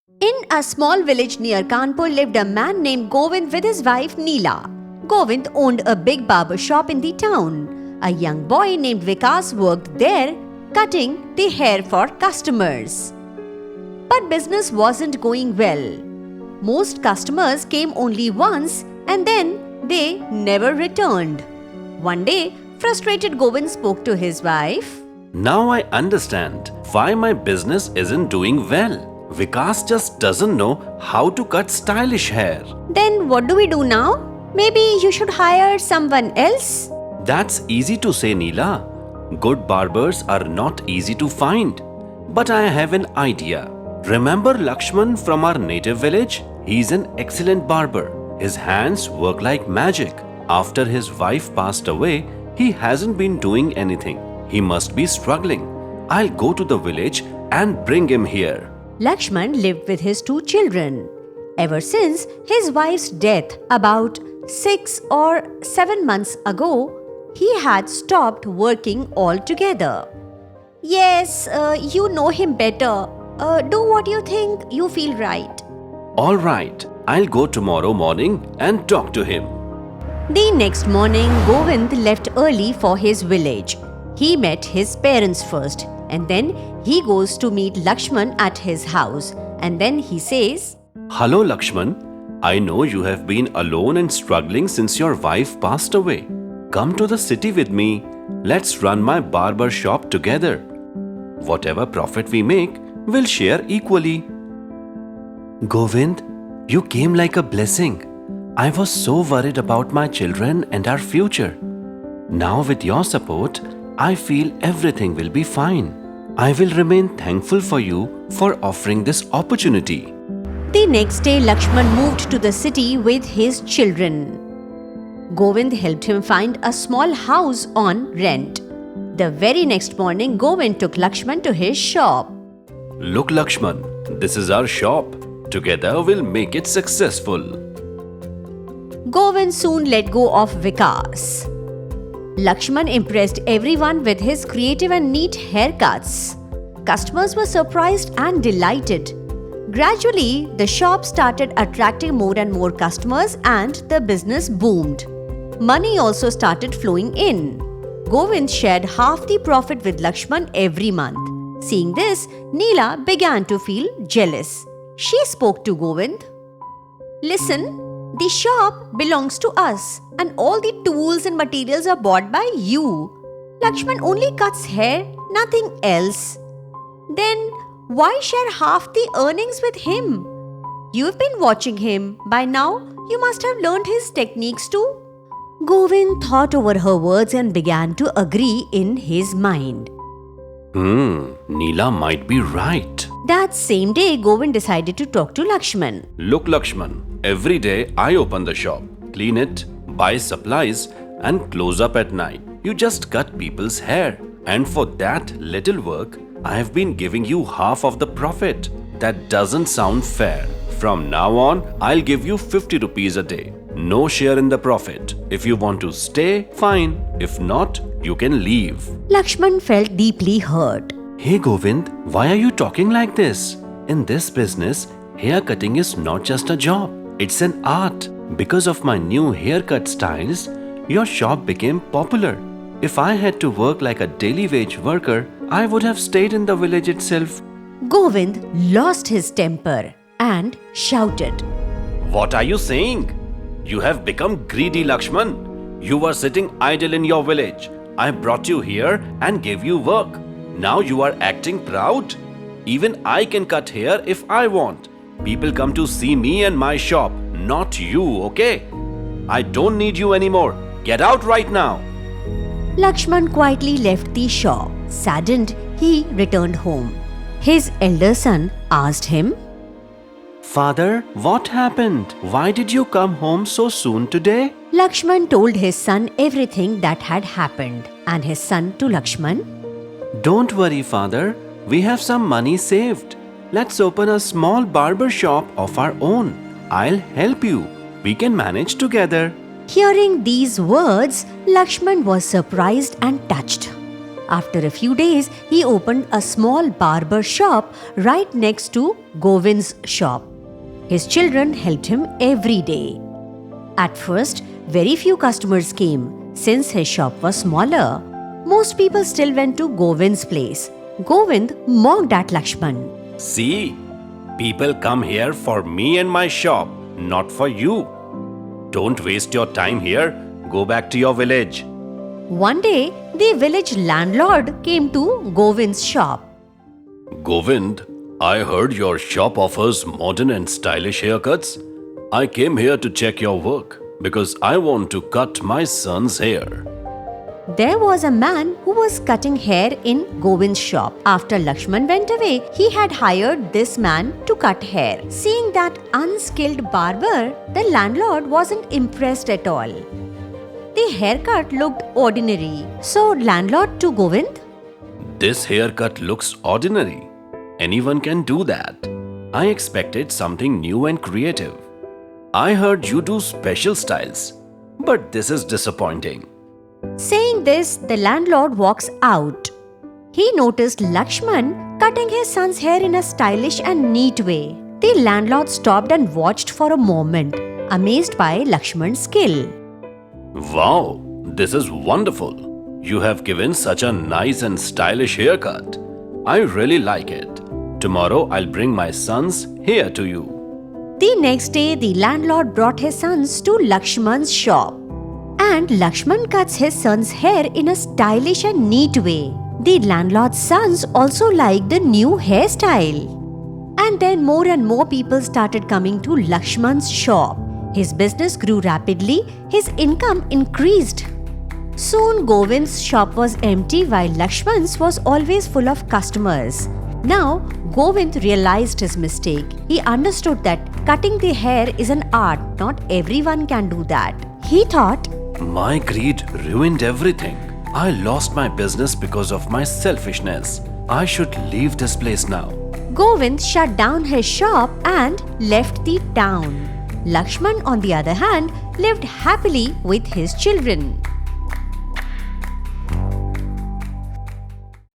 In a small village near Kanpur lived a man named Govind with his wife Neela. Govind owned a big barber shop in the town. A young boy named Vikas worked there, cutting the hair for customers. But business wasn't going well. Most customers came only once and then they never returned. One day, frustrated Govind spoke to his wife. Now I understand why my business isn't doing well. Vikas just doesn't know how to cut stylish hair. Then what do we do now? Maybe you should hire someone else? That's easy to say, Neela. Good barbers are not easy to find. But I have an idea. Remember Lakshman from our native village? He's an excellent barber. His hands work like magic. After his wife passed away, he hasn't been doing anything. He must be struggling. I'll go to the village and bring him here. Lakshman lived with his two children. Ever since his wife's death about 6 or 7 months ago, he had stopped working altogether. Yes, you know him better. Do what you think you feel right. All right, I'll go tomorrow morning and talk to him. The next morning, Govind left early for his village. He met his parents first and then he goes to meet Lakshman at his house. And then he says, Hello Lakshman, I know you have been alone and struggling since your wife passed away. Come to the city with me. Let's run my barber shop together. Whatever profit we make, we'll share equally. Govind, you came like a blessing. I was so worried about my children and our future. Now with your support, I feel everything will be fine. I will remain thankful for you for offering this opportunity. The next day, Lakshman moved to the city with his children. Govind helped him find a small house on rent. The very next morning, Govind took Lakshman to his shop. Look Lakshman, this is our shop. Together we'll make it successful. Govind soon let go of Vikas. Lakshman impressed everyone with his creative and neat haircuts. Customers were surprised and delighted. Gradually, the shop started attracting more and more customers and the business boomed. Money also started flowing in. Govind shared half the profit with Lakshman every month. Seeing this, Neela began to feel jealous. She spoke to Govind. Listen, the shop belongs to us and all the tools and materials are bought by you. Lakshman only cuts hair, nothing else. Then why share half the earnings with him? You've been watching him. By now, you must have learned his techniques too. Govind thought over her words and began to agree in his mind. Neela might be right. That same day, Govind decided to talk to Lakshman. Look Lakshman, every day I open the shop, clean it, buy supplies and close up at night. You just cut people's hair. And for that little work, I have been giving you half of the profit. That doesn't sound fair. From now on, I'll give you 50 rupees a day. No share in the profit. If you want to stay, fine. If not, you can leave. Lakshman felt deeply hurt. Hey Govind, why are you talking like this? In this business, hair cutting is not just a job. It's an art. Because of my new haircut styles, your shop became popular. If I had to work like a daily wage worker, I would have stayed in the village itself. Govind lost his temper and shouted. What are you saying? You have become greedy, Lakshman. You were sitting idle in your village. I brought you here and gave you work. Now you are acting proud? Even I can cut hair if I want. People come to see me and my shop, not you, okay? I don't need you anymore. Get out right now. Lakshman quietly left the shop. Saddened, he returned home. His elder son asked him, Father, what happened? Why did you come home so soon today? Lakshman told his son everything that had happened. And his son to Lakshman, Don't worry, father. We have some money saved. Let's open a small barber shop of our own. I'll help you. We can manage together. Hearing these words, Lakshman was surprised and touched. After a few days, he opened a small barber shop right next to Govind's shop. His children helped him every day. At first, very few customers came since his shop was smaller. Most people still went to Govind's place. Govind mocked at Lakshman. See, people come here for me and my shop, not for you. Don't waste your time here. Go back to your village. One day, the village landlord came to Govind's shop. Govind, I heard your shop offers modern and stylish haircuts. I came here to check your work because I want to cut my son's hair. There was a man who was cutting hair in Govind's shop. After Lakshman went away, he had hired this man to cut hair. Seeing that unskilled barber, the landlord wasn't impressed at all. The haircut looked ordinary. So landlord to Govind, This haircut looks ordinary. Anyone can do that. I expected something new and creative. I heard you do special styles, but this is disappointing. Saying this, the landlord walks out. He noticed Lakshman cutting his son's hair in a stylish and neat way. The landlord stopped and watched for a moment, amazed by Lakshman's skill. Wow, this is wonderful. You have given such a nice and stylish haircut. I really like it. Tomorrow I'll bring my sons here to you. The next day, the landlord brought his sons to Lakshman's shop. And Lakshman cuts his son's hair in a stylish and neat way. The landlord's sons also liked the new hairstyle. And then more and more people started coming to Lakshman's shop. His business grew rapidly, his income increased. Soon Govind's shop was empty while Lakshman's was always full of customers. Now, Govind realized his mistake. He understood that cutting the hair is an art, not everyone can do that. He thought, My greed ruined everything. I lost my business because of my selfishness. I should leave this place now. Govind shut down his shop and left the town. Lakshman, on the other hand, lived happily with his children.